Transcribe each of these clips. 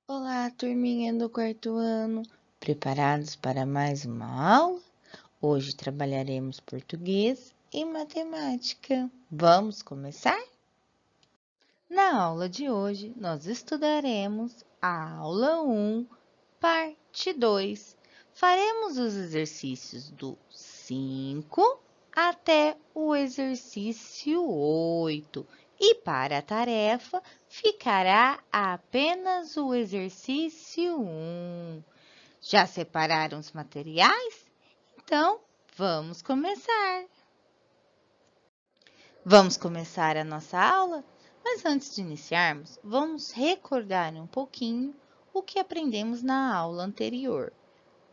Olá, turminha do quarto ano. Preparados para mais uma aula? Hoje trabalharemos português e matemática. Vamos começar? Na aula de hoje, nós estudaremos a aula 1, parte 2. Faremos os exercícios do 5 até o exercício 8. E para a tarefa, ficará apenas o exercício 1. Já separaram os materiais? Então, vamos começar. Vamos começar a nossa aula? Mas antes de iniciarmos, vamos recordar um pouquinho o que aprendemos na aula anterior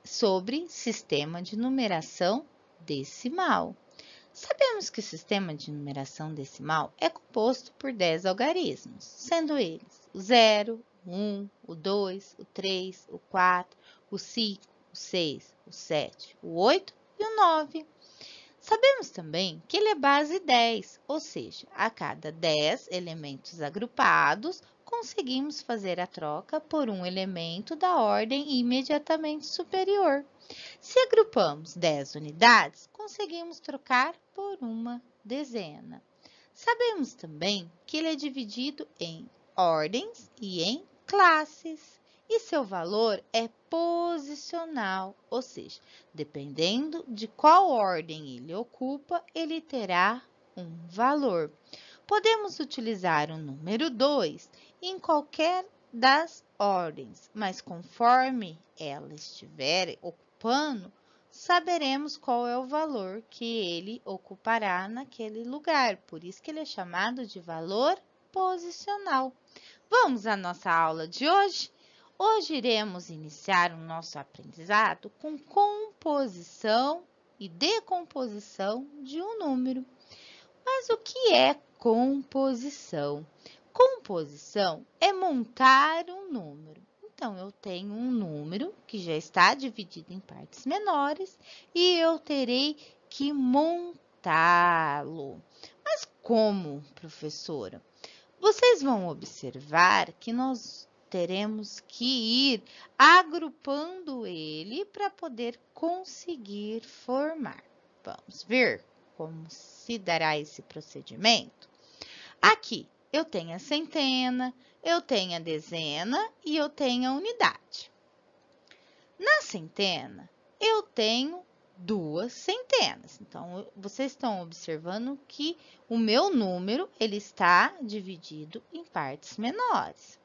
sobre sistema de numeração decimal. Sabemos que o sistema de numeração decimal é composto por 10 algarismos, sendo eles o 0, o 1, o 2, o 3, o 4, o 5, o 6, o 7, o 8 e o 9. Sabemos também que ele é base 10, ou seja, a cada 10 elementos agrupados, conseguimos fazer a troca por um elemento da ordem imediatamente superior. Se agrupamos 10 unidades, conseguimos trocar por uma dezena. Sabemos também que ele é dividido em ordens e em classes, e seu valor é posicional, ou seja, dependendo de qual ordem ele ocupa, ele terá um valor. Podemos utilizar o número 2 em qualquer das ordens, mas conforme ela estiver ocupando, saberemos qual é o valor que ele ocupará naquele lugar. Por isso que ele é chamado de valor posicional. Vamos à nossa aula de hoje? Hoje iremos iniciar o nosso aprendizado com composição e decomposição de um número. Mas o que é composição? Composição é montar um número. Então, eu tenho um número que já está dividido em partes menores e eu terei que montá-lo. Mas como, professora? Vocês vão observar que nós teremos que ir agrupando ele para poder conseguir formar. Vamos ver como se dará esse procedimento? Aqui, eu tenho a centena, eu tenho a dezena e eu tenho a unidade. Na centena, eu tenho duas centenas. Então, vocês estão observando que o meu número ele está dividido em partes menores.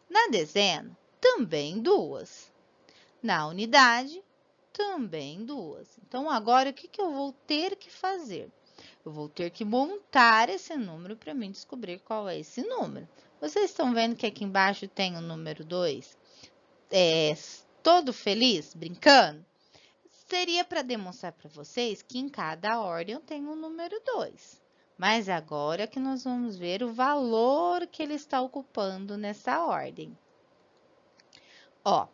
Na dezena, também duas. Na unidade, também duas. Então, agora, o que eu vou ter que fazer? Eu vou ter que montar esse número para mim descobrir qual é esse número. Vocês estão vendo que aqui embaixo tem o número 2? Todo feliz, brincando? Seria para demonstrar para vocês que em cada ordem eu tenho o número 2. Mas agora que nós vamos ver o valor que ele está ocupando nessa ordem. Ó,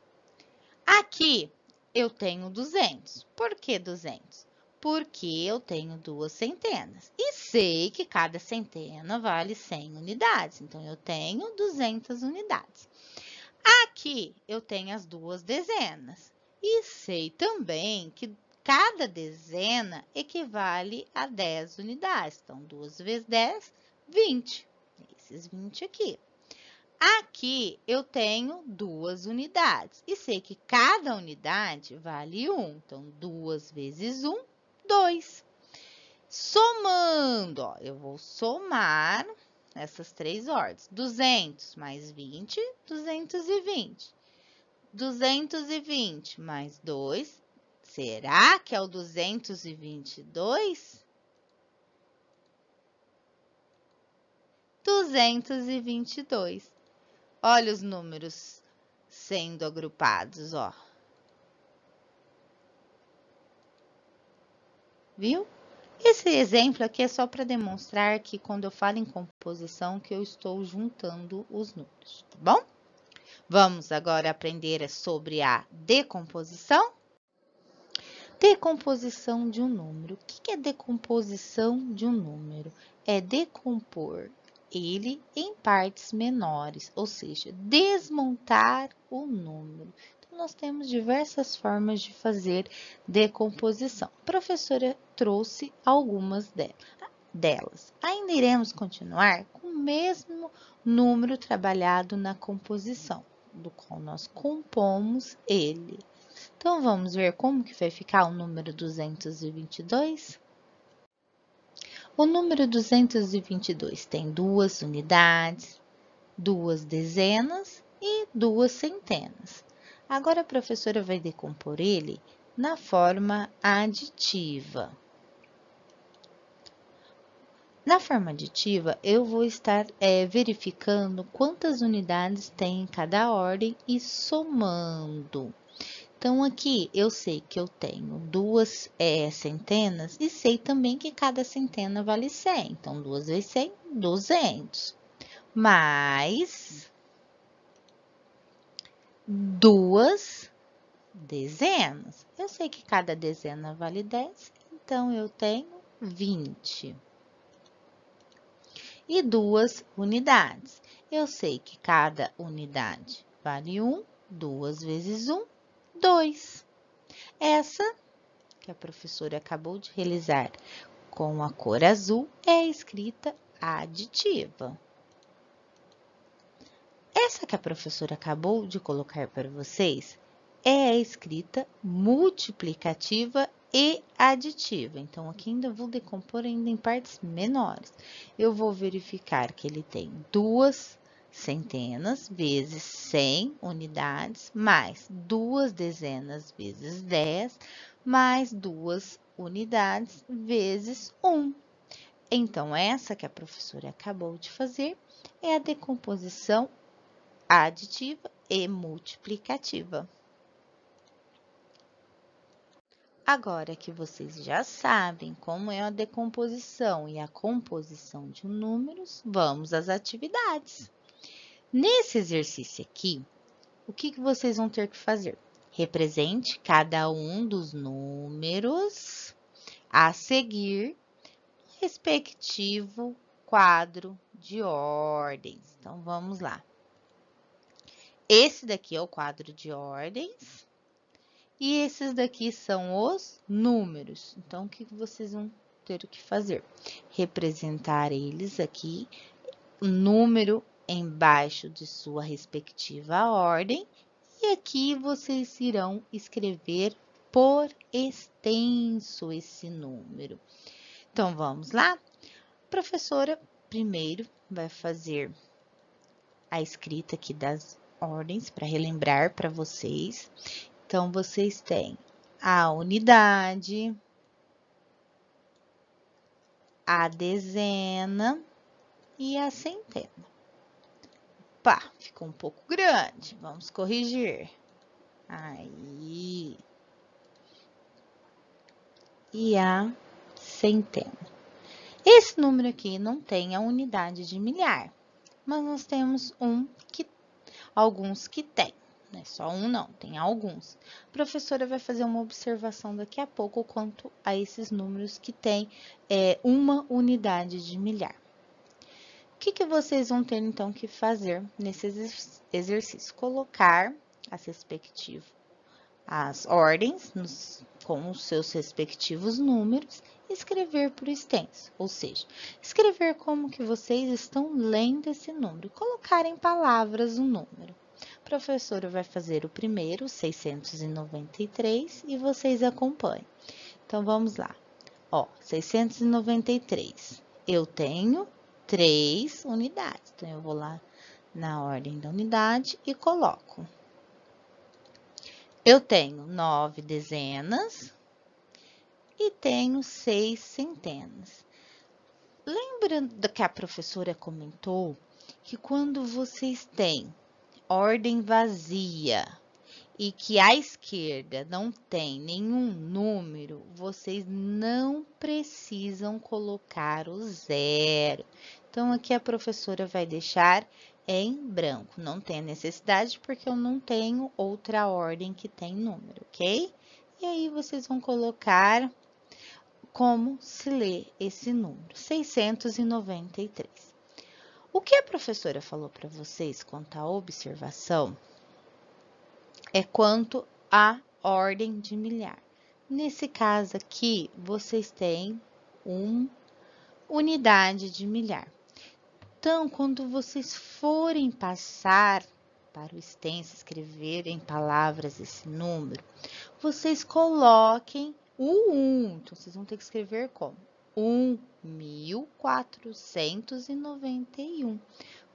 aqui eu tenho 200. Por que 200? Porque eu tenho duas centenas. E sei que cada centena vale 100 unidades. Então, eu tenho 200 unidades. Aqui eu tenho as duas dezenas. E sei também que cada dezena equivale a 10 unidades. Então, 2 vezes 10, 20. Esses 20 aqui. Aqui eu tenho duas unidades e sei que cada unidade vale 1. Então, 2 vezes 1, 2. Somando, ó, eu vou somar essas três ordens. 200 mais 20, 220. 220 mais 2, será que é o 222? 222. Olha os números sendo agrupados, ó. Viu? Esse exemplo aqui é só para demonstrar que quando eu falo em composição, que eu estou juntando os números, tá bom? Vamos agora aprender sobre a decomposição? Decomposição de um número. O que é decomposição de um número? É decompor ele em partes menores, ou seja, desmontar o número. Então, nós temos diversas formas de fazer decomposição. A professora trouxe algumas delas. Ainda iremos continuar com o mesmo número trabalhado na composição, do qual nós compomos ele. Então, vamos ver como que vai ficar o número 222? O número 222 tem 2 unidades, 2 dezenas e 2 centenas. Agora, a professora vai decompor ele na forma aditiva. Na forma aditiva, eu vou estar verificando quantas unidades tem em cada ordem e somando. Então, aqui eu sei que eu tenho 2 centenas e sei também que cada centena vale 100. Então, 2 vezes 100, 200. Mais 2 dezenas. Eu sei que cada dezena vale 10, então eu tenho 20. E 2 unidades. Eu sei que cada unidade vale 1, 2 vezes 1, 2. Essa que a professora acabou de realizar com a cor azul é a escrita aditiva. Essa que a professora acabou de colocar para vocês é a escrita multiplicativa e aditiva. Então, aqui ainda vou decompor ainda em partes menores. Eu vou verificar que ele tem 2 centenas vezes 100 unidades, mais 2 dezenas vezes 10, mais 2 unidades vezes 1. Então, essa que a professora acabou de fazer é a decomposição aditiva e multiplicativa. Agora que vocês já sabem como é a decomposição e a composição de números, vamos às atividades. Nesse exercício aqui, o que vocês vão ter que fazer? Represente cada um dos números a seguir no respectivo quadro de ordens. Então, vamos lá. Esse daqui é o quadro de ordens. E esses daqui são os números. Então, o que vocês vão ter que fazer? Representar eles aqui, o número embaixo de sua respectiva ordem. E aqui vocês irão escrever por extenso esse número. Então, vamos lá? A professora primeiro vai fazer a escrita aqui das ordens para relembrar para vocês. Então, vocês têm a unidade, a dezena e a centena. Pá, ficou um pouco grande. Vamos corrigir. Aí. E a centena. Esse número aqui não tem a unidade de milhar, mas nós temos alguns que tem. Não é só um, não, tem alguns. A professora vai fazer uma observação daqui a pouco quanto a esses números que têm uma unidade de milhar. O que vocês vão ter, então, que fazer nesse exercício? Colocar as ordens com os seus respectivos números e escrever por extenso, ou seja, escrever como que vocês estão lendo esse número, colocar em palavras o número. A professora vai fazer o primeiro, 693, e vocês acompanhem. Então, vamos lá. Ó, 693. Eu tenho 3 unidades. Então, eu vou lá na ordem da unidade e coloco. Eu tenho 9 dezenas e tenho 6 centenas. Lembra do que a professora comentou que quando vocês têm ordem vazia e que à esquerda não tem nenhum número, vocês não precisam colocar o 0. Então, aqui a professora vai deixar em branco. Não tem necessidade porque eu não tenho outra ordem que tem número, ok? E aí, vocês vão colocar como se lê esse número, 693. O que a professora falou para vocês quanto à observação é quanto à ordem de milhar. Nesse caso aqui, vocês têm uma unidade de milhar. Então, quando vocês forem passar para o extenso, escrever em palavras esse número, vocês coloquem o 1. Então, vocês vão ter que escrever como? 1.491.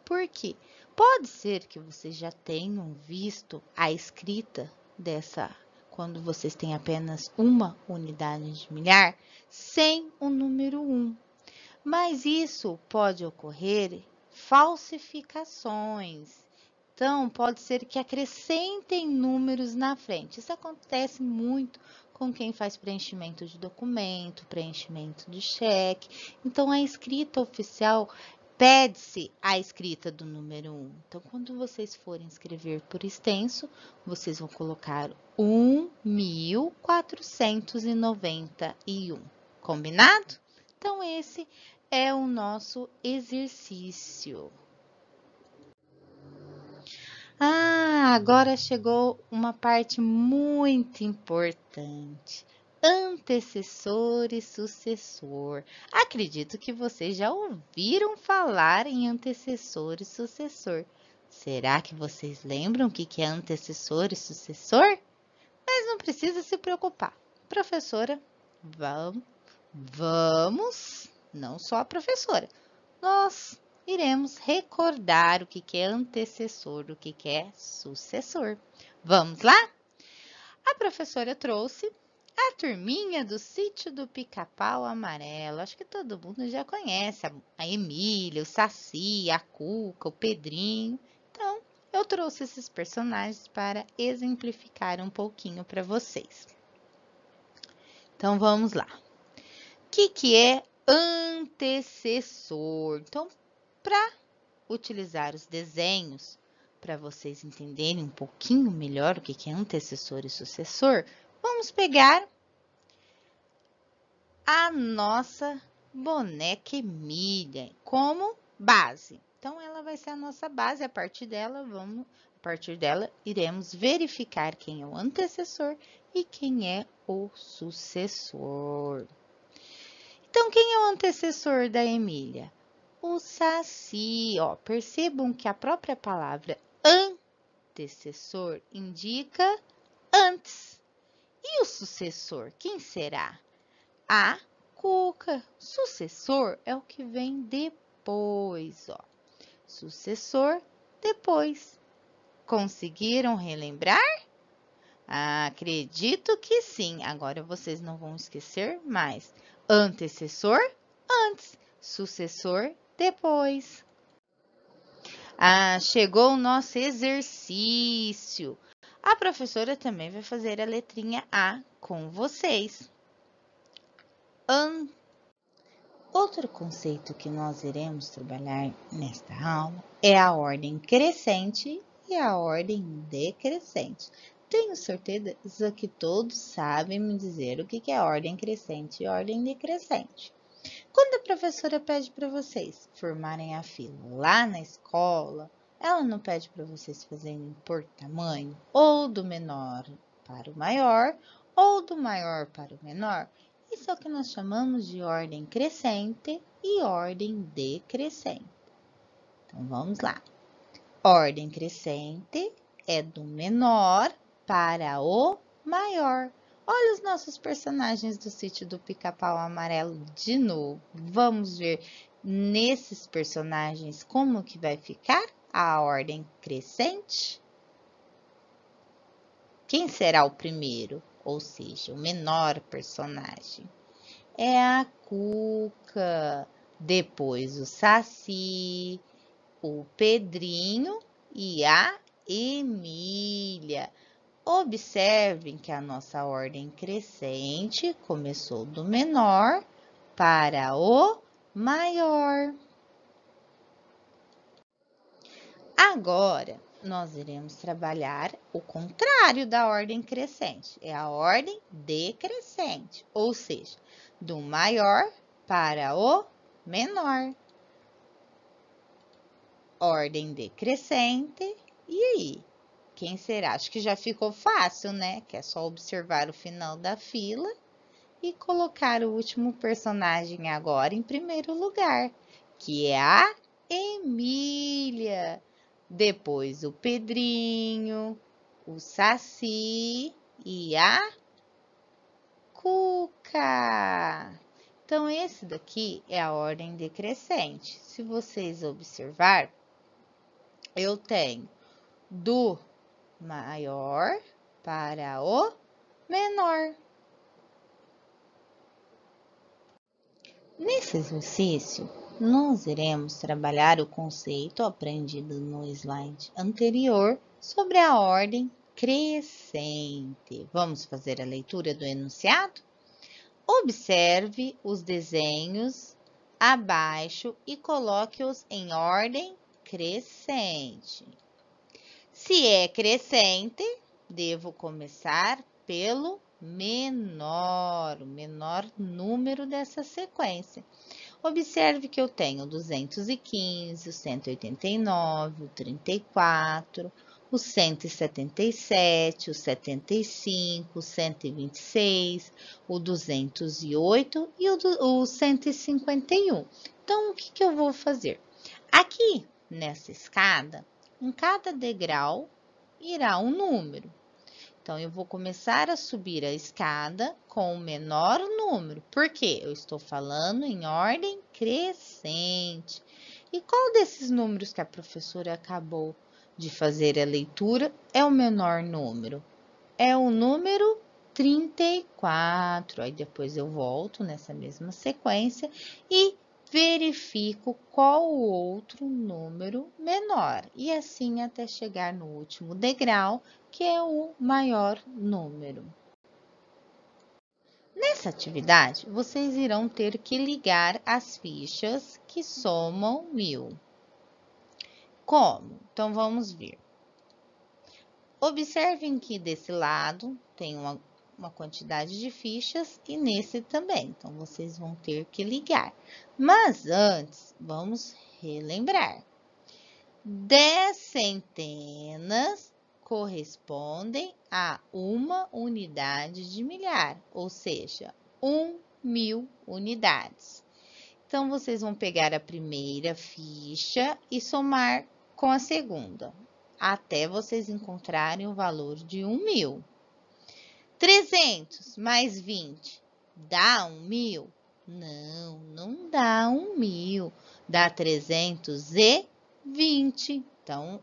Por quê? Pode ser que vocês já tenham visto a escrita dessa, quando vocês têm apenas uma unidade de milhar, sem o número 1. Mas isso pode ocorrer falsificações. Então, pode ser que acrescentem números na frente. Isso acontece muito com quem faz preenchimento de documento, preenchimento de cheque. Então, a escrita oficial pede-se a escrita do número 1. Então, quando vocês forem escrever por extenso, vocês vão colocar 1.491. Combinado? Então, esse é o nosso exercício. Agora chegou uma parte muito importante. Antecessor e sucessor. Acredito que vocês já ouviram falar em antecessor e sucessor. Será que vocês lembram o que é antecessor e sucessor? Mas não precisa se preocupar. Professora, vamos, não só a professora, nós iremos recordar o que é antecessor, o que é sucessor. Vamos lá? A professora trouxe a turminha do Sítio do Pica-Pau Amarelo. Acho que todo mundo já conhece a Emília, o Saci, a Cuca, o Pedrinho. Então, eu trouxe esses personagens para exemplificar um pouquinho para vocês. Então, vamos lá. O que é antecessor? Então, para utilizar os desenhos, para vocês entenderem um pouquinho melhor o que é antecessor e sucessor, vamos pegar a nossa boneca Emília como base. Então, ela vai ser a nossa base. A partir dela, iremos verificar quem é o antecessor e quem é o sucessor. Então, quem é o antecessor da Emília? O Saci. Percebam que a própria palavra antecessor indica antes. E o sucessor, quem será? A Cuca. Sucessor é o que vem depois, Sucessor, depois. Conseguiram relembrar? Acredito que sim. Agora vocês não vão esquecer mais. Antecessor, antes. Sucessor, depois. Chegou o nosso exercício. A professora também vai fazer a letrinha A com vocês. Outro conceito que nós iremos trabalhar nesta aula é a ordem crescente e a ordem decrescente. Tenho certeza que todos sabem me dizer o que é ordem crescente e ordem decrescente. Quando a professora pede para vocês formarem a fila lá na escola, ela não pede para vocês fazerem por tamanho, ou do menor para o maior, ou do maior para o menor. Isso é o que nós chamamos de ordem crescente e ordem decrescente. Então, vamos lá. Ordem crescente é do menor para o maior. Olha os nossos personagens do Sítio do Pica-Pau Amarelo de novo. Vamos ver nesses personagens como que vai ficar a ordem crescente. Quem será o primeiro? Ou seja, o menor personagem? É a Cuca, depois o Saci, o Pedrinho e a Emília. Observem que a nossa ordem crescente começou do menor para o maior. Agora, nós iremos trabalhar o contrário da ordem crescente, é a ordem decrescente, ou seja, do maior para o menor. ordem decrescente. E aí? Quem será? Acho que já ficou fácil, né? Que é só observar o final da fila e colocar o último personagem agora em primeiro lugar, que é a Emília. Depois o Pedrinho, o Saci e a Cuca. Então, esse daqui é a ordem decrescente. Se vocês observar, eu tenho do maior para o menor. Nesse exercício, nós iremos trabalhar o conceito aprendido no slide anterior sobre a ordem crescente. Vamos fazer a leitura do enunciado? Observe os desenhos abaixo e coloque-os em ordem crescente. Se é crescente, devo começar pelo menor, o menor número dessa sequência. Observe que eu tenho 215, o 189, o 34, o 177, o 75, o 126, o 208 e o 151. Então, o que eu vou fazer? Aqui, nessa escada, em cada degrau irá um número. Então, eu vou começar a subir a escada com o menor número, porque eu estou falando em ordem crescente. E qual desses números que a professora acabou de fazer a leitura é o menor número? É o número 34. Aí depois eu volto nessa mesma sequência e verifico qual o outro número menor. E assim até chegar no último degrau, que é o maior número. Nessa atividade, vocês irão ter que ligar as fichas que somam 1000. Como? Então, vamos ver. Observem que desse lado tem uma quantidade de fichas e nesse também. Então, vocês vão ter que ligar. Mas antes, vamos relembrar. 10 centenas correspondem a uma unidade de milhar, ou seja, 1.000 unidades. Então, vocês vão pegar a primeira ficha e somar com a segunda, até vocês encontrarem o valor de 1.000. 300 mais 20 dá 1.000? Não, não dá 1.000, dá 320. Então,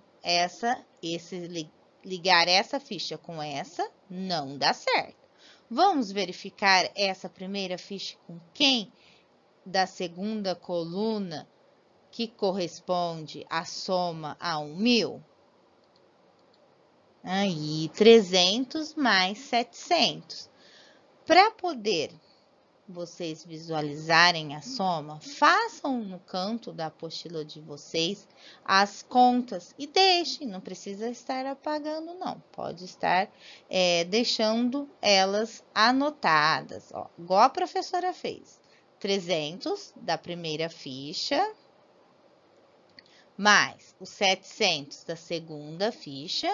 ligar essa ficha com essa não dá certo. Vamos verificar essa primeira ficha com quem da segunda coluna que corresponde à soma a 1.000? Aí, 300 mais 700. Para poder vocês visualizarem a soma, façam no canto da apostila de vocês as contas e deixem, não precisa estar apagando não, pode estar deixando elas anotadas, ó, igual a professora fez. 300 da primeira ficha, mais os 700 da segunda ficha,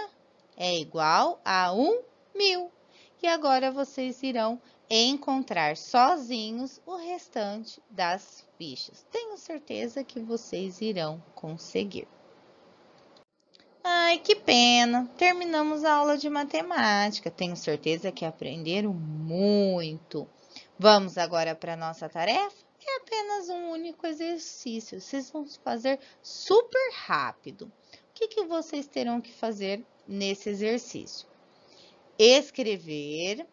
é igual a 1.000. E agora vocês irão encontrar sozinhos o restante das fichas. Tenho certeza que vocês irão conseguir. Ai, que pena! Terminamos a aula de matemática. Tenho certeza que aprenderam muito. Vamos agora para a nossa tarefa? É apenas um único exercício. Vocês vão fazer super rápido. O que vocês terão que fazer nesse exercício? Escrever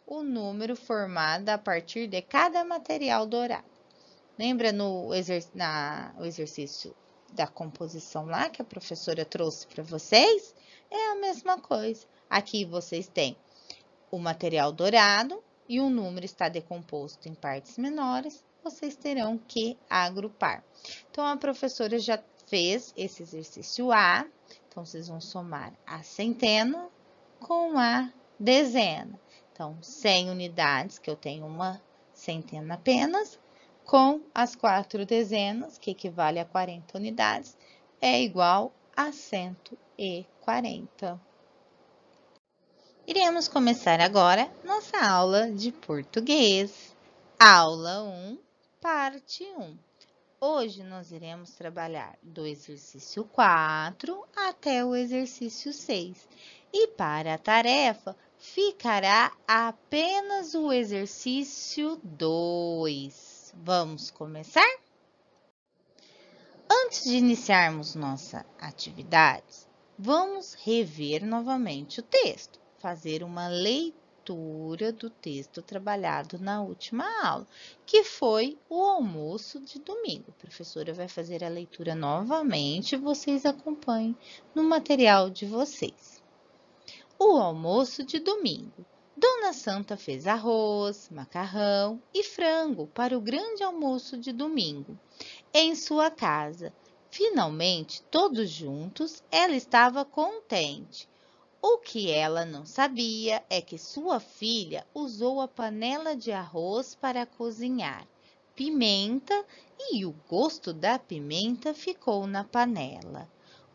o número formado a partir de cada material dourado. Lembra o exercício da composição lá que a professora trouxe para vocês? É a mesma coisa. Aqui vocês têm o material dourado e o número está decomposto em partes menores, vocês terão que agrupar. Então, a professora já fez esse exercício A, então, vocês vão somar a centena com a dezena. Então, 100 unidades, que eu tenho uma centena apenas, com as 4 dezenas, que equivale a 40 unidades, é igual a 140. Iremos começar agora nossa aula de português. Aula 1, parte 1. Hoje nós iremos trabalhar do exercício 4 até o exercício 6. E para a tarefa, ficará apenas o exercício 2. Vamos começar? Antes de iniciarmos nossa atividade, vamos rever novamente o texto, fazer uma leitura do texto trabalhado na última aula, que foi o almoço de domingo. A professora vai fazer a leitura novamente e vocês acompanhem no material de vocês. O almoço de domingo. Dona Santa fez arroz, macarrão e frango para o grande almoço de domingo em sua casa. Finalmente, todos juntos, ela estava contente. O que ela não sabia é que sua filha usou a panela de arroz para cozinhar pimenta e o gosto da pimenta ficou na panela.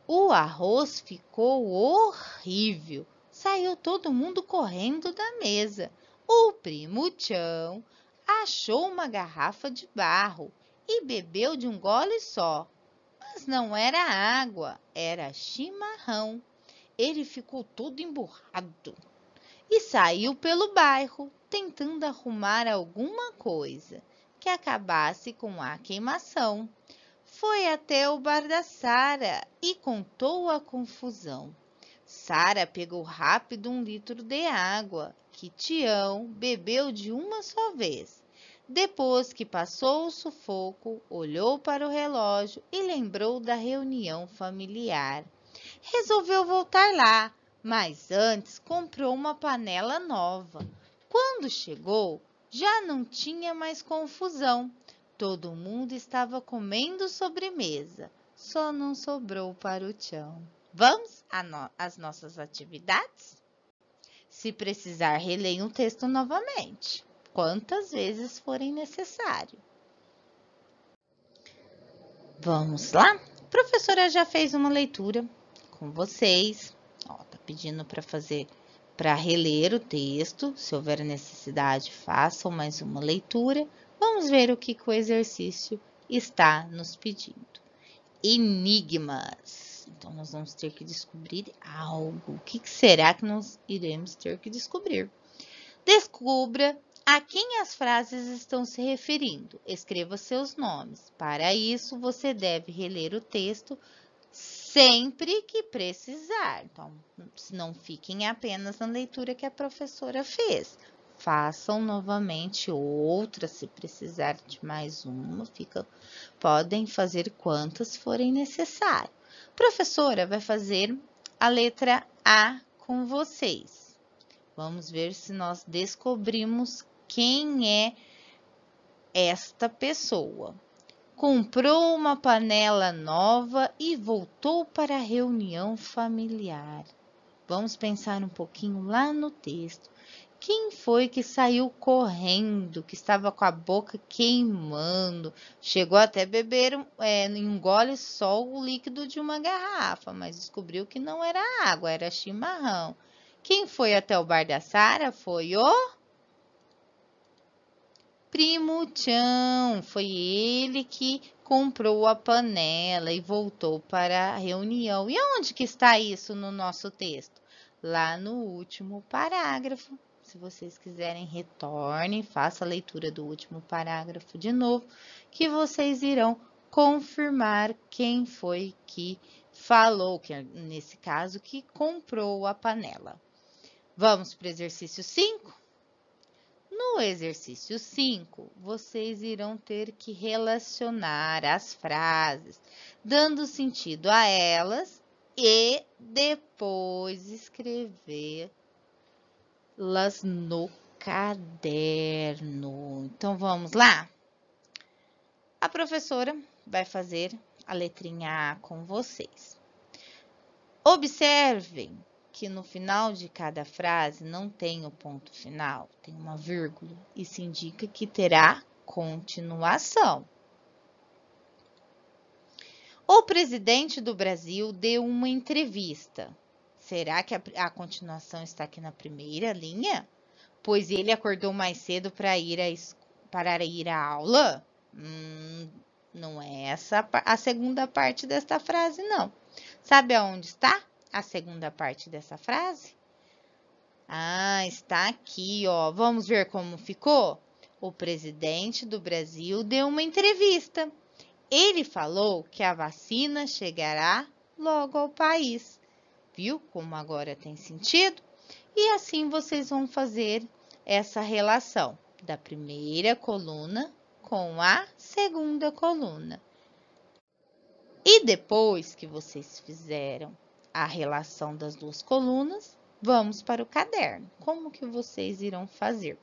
O arroz ficou horrível. Saiu todo mundo correndo da mesa. O primo Tchão achou uma garrafa de barro e bebeu de um gole só. Mas não era água, era chimarrão. Ele ficou todo emburrado e saiu pelo bairro, tentando arrumar alguma coisa que acabasse com a queimação. Foi até o bar da Sara e contou a confusão. Sara pegou rápido 1 litro de água, que Tião bebeu de uma só vez. Depois que passou o sufoco, olhou para o relógio e lembrou da reunião familiar. Resolveu voltar lá, mas antes comprou uma panela nova. Quando chegou, já não tinha mais confusão. Todo mundo estava comendo sobremesa, só não sobrou para o Tchão. Vamos às nossas atividades? Se precisar, releia o texto novamente, quantas vezes forem necessário. Vamos lá? A professora já fez uma leitura com vocês. Tá pedindo para reler o texto. Se houver necessidade, façam mais uma leitura. Vamos ver o que o exercício está nos pedindo. Enigmas. Então, nós vamos ter que descobrir algo. O que será que nós iremos ter que descobrir? Descubra a quem as frases estão se referindo. Escreva seus nomes. Para isso, você deve reler o texto sempre que precisar. Então, não fiquem apenas na leitura que a professora fez. Façam novamente outra, se precisar de mais uma, podem fazer quantas forem necessárias. A professora vai fazer a letra A com vocês. Vamos ver se nós descobrimos quem é esta pessoa. Comprou uma panela nova e voltou para a reunião familiar. Vamos pensar um pouquinho lá no texto. Quem foi que saiu correndo, que estava com a boca queimando? Chegou até a beber em um gole só o líquido de uma garrafa, mas descobriu que não era água, era chimarrão. Quem foi até o bar da Sara foi o primo Tchão. Foi ele que comprou a panela e voltou para a reunião. E onde que está isso no nosso texto? Lá no último parágrafo. Se vocês quiserem, retornem, faça a leitura do último parágrafo de novo, que vocês irão confirmar quem foi que falou, que nesse caso, que comprou a panela. Vamos para o exercício 5? No exercício 5, vocês irão ter que relacionar as frases, dando sentido a elas e depois escrevê-las no caderno. Então, vamos lá? A professora vai fazer a letrinha A com vocês. Observem que no final de cada frase não tem o ponto final, tem uma vírgula. Isso indica que terá continuação. O presidente do Brasil deu uma entrevista. Será que a continuação está aqui na primeira linha? Pois ele acordou mais cedo para ir à aula? Não é essa a segunda parte desta frase, não. Sabe aonde está a segunda parte dessa frase? Está aqui, ó. Vamos ver como ficou? O presidente do Brasil deu uma entrevista. Ele falou que a vacina chegará logo ao país. Viu como agora tem sentido? E assim vocês vão fazer essa relação da primeira coluna com a segunda coluna. E depois que vocês fizeram a relação das duas colunas, vamos para o caderno. Como que vocês irão fazer?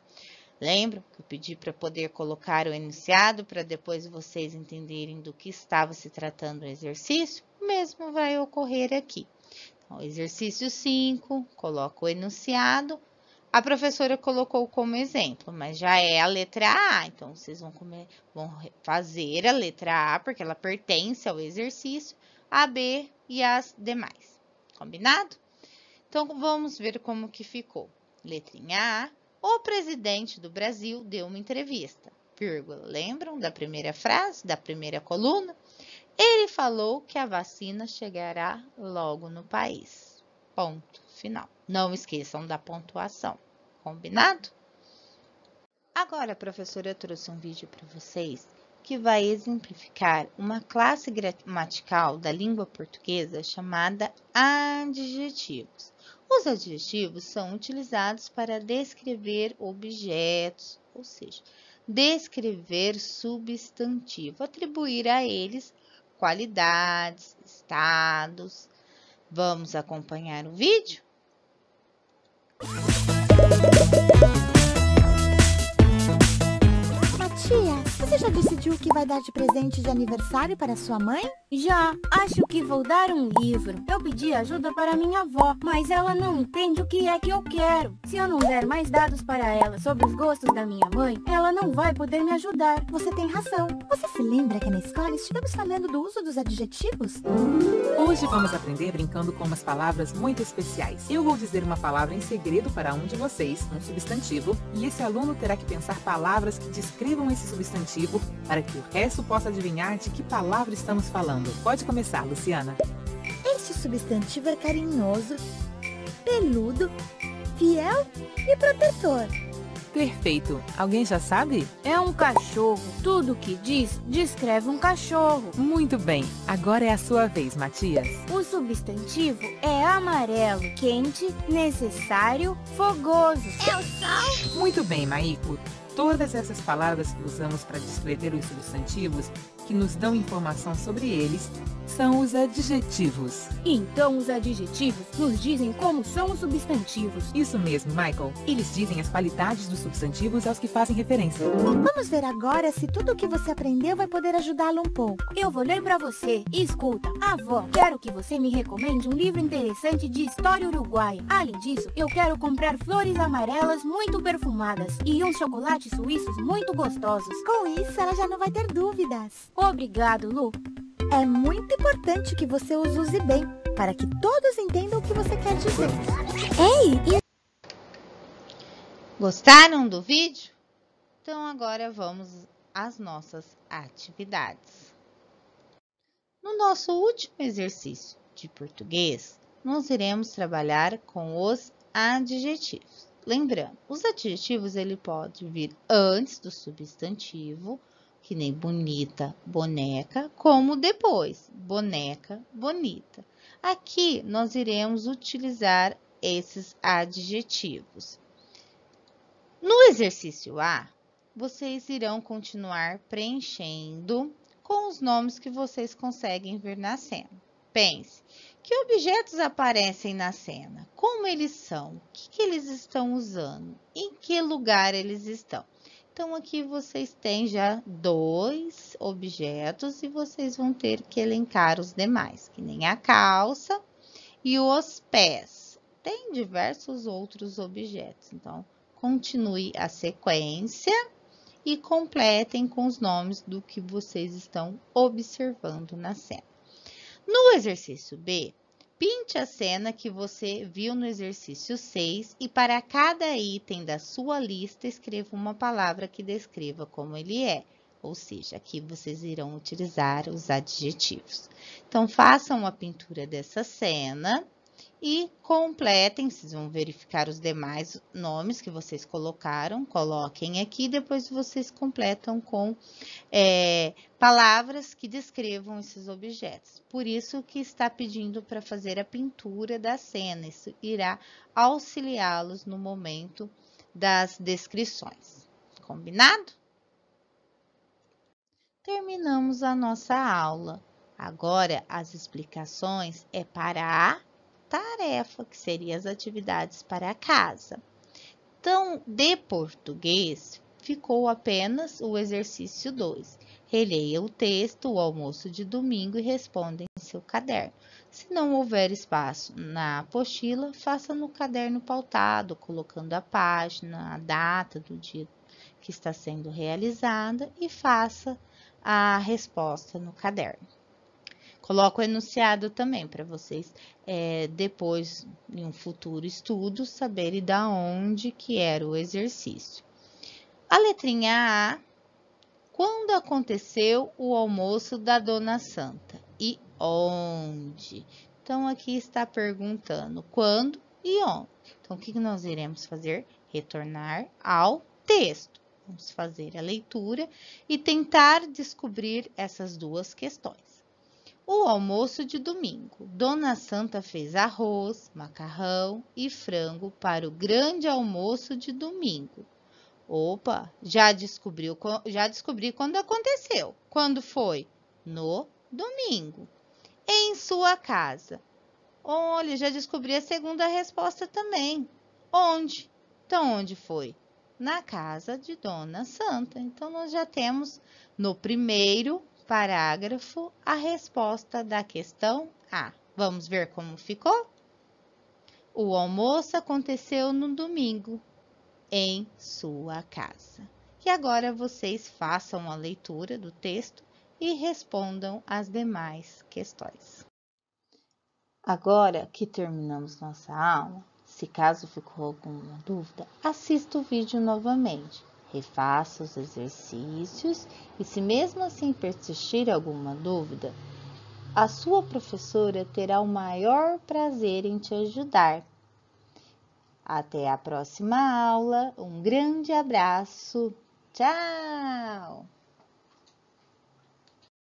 Lembram que eu pedi para poder colocar o enunciado para depois vocês entenderem do que estava se tratando o exercício? O mesmo vai ocorrer aqui. Então, exercício 5, coloca o enunciado. A professora colocou como exemplo, mas já é a letra A. Então, vocês vão fazer a letra A, porque ela pertence ao exercício, a B e as demais. Combinado? Então, vamos ver como que ficou. Letrinha A. O presidente do Brasil deu uma entrevista, vírgula. Lembram da primeira frase, da primeira coluna? Ele falou que a vacina chegará logo no país. Ponto final. Não esqueçam da pontuação. Combinado? Agora a professora trouxe um vídeo para vocês que vai exemplificar uma classe gramatical da língua portuguesa chamada adjetivos. Os adjetivos são utilizados para descrever objetos, ou seja, descrever substantivo, atribuir a eles qualidades, estados. Vamos acompanhar o vídeo? Tia, você já decidiu o que vai dar de presente de aniversário para sua mãe? Já, acho que vou dar um livro. Eu pedi ajuda para minha avó, mas ela não entende o que é que eu quero. Se eu não der mais dados para ela sobre os gostos da minha mãe, ela não vai poder me ajudar. Você tem razão. Você se lembra que na escola estivemos falando do uso dos adjetivos? Hoje vamos aprender brincando com umas palavras muito especiais. Eu vou dizer uma palavra em segredo para um de vocês, um substantivo, e esse aluno terá que pensar palavras que descrevam esse substantivo para que o resto possa adivinhar de que palavra estamos falando. Pode começar, Luciana. Este substantivo é carinhoso, peludo, fiel e protetor. Perfeito. Alguém já sabe? É um cachorro. Tudo que diz, descreve um cachorro. Muito bem. Agora é a sua vez, Matias. O substantivo é amarelo, quente, necessário, fogoso. É o sol? Muito bem, Maíco. Todas essas palavras que usamos para descrever os substantivos, que nos dão informação sobre eles, são os adjetivos. Então os adjetivos nos dizem como são os substantivos. Isso mesmo, Michael. Eles dizem as qualidades dos substantivos aos que fazem referência. Vamos ver agora se tudo o que você aprendeu vai poder ajudá-lo um pouco. Eu vou ler para você. Escuta, avó, quero que você me recomende um livro interessante de história uruguaia. Além disso, eu quero comprar flores amarelas muito perfumadas e uns chocolates suíços muito gostosos. Com isso, ela já não vai ter dúvidas. Obrigado, Lu. É muito importante que você os use bem, para que todos entendam o que você quer dizer. Ei! Gostaram do vídeo? Então agora vamos às nossas atividades. No nosso último exercício de português, nós iremos trabalhar com os adjetivos. Lembrando, os adjetivos ele pode vir antes do substantivo, que nem bonita, boneca, como depois, boneca, bonita. Aqui nós iremos utilizar esses adjetivos. No exercício A, vocês irão continuar preenchendo com os nomes que vocês conseguem ver na cena. Pense, que objetos aparecem na cena? Como eles são? O que eles estão usando? Em que lugar eles estão? Então, aqui vocês têm já 2 objetos e vocês vão ter que elencar os demais, que nem a calça e os pés. Tem diversos outros objetos. Então, continue a sequência e completem com os nomes do que vocês estão observando na cena. No exercício B, pinte a cena que você viu no exercício 6 e para cada item da sua lista escreva uma palavra que descreva como ele é. Ou seja, aqui vocês irão utilizar os adjetivos. Então, façam a pintura dessa cena e completem, vocês vão verificar os demais nomes que vocês colocaram, coloquem aqui, depois vocês completam com palavras que descrevam esses objetos. Por isso que está pedindo para fazer a pintura da cena, isso irá auxiliá-los no momento das descrições. Combinado? Terminamos a nossa aula. Agora, as explicações é para a tarefa, que seria as atividades para a casa. Então, de português, ficou apenas o exercício 2. Releia o texto, o almoço de domingo e responda em seu caderno. Se não houver espaço na apostila, faça no caderno pautado, colocando a página, a data do dia que está sendo realizada e faça a resposta no caderno. Coloco o enunciado também para vocês, depois, em um futuro estudo, saberem da onde que era o exercício. A letrinha A, quando aconteceu o almoço da Dona Santa e onde? Então, aqui está perguntando quando e onde. Então, o que nós iremos fazer? Retornar ao texto. Vamos fazer a leitura e tentar descobrir essas duas questões. O almoço de domingo. Dona Santa fez arroz, macarrão e frango para o grande almoço de domingo. Opa, já descobri quando aconteceu. Quando foi? No domingo. Em sua casa. Olha, já descobri a segunda resposta também. Onde? Então, onde foi? Na casa de Dona Santa. Então, nós já temos no primeiro parágrafo a resposta da questão A. Vamos ver como ficou? O almoço aconteceu no domingo, em sua casa. E agora vocês façam a leitura do texto e respondam as demais questões. Agora que terminamos nossa aula, se caso ficou alguma dúvida, assista o vídeo novamente, refaça os exercícios e se mesmo assim persistir alguma dúvida, a sua professora terá o maior prazer em te ajudar. Até a próxima aula, um grande abraço, tchau!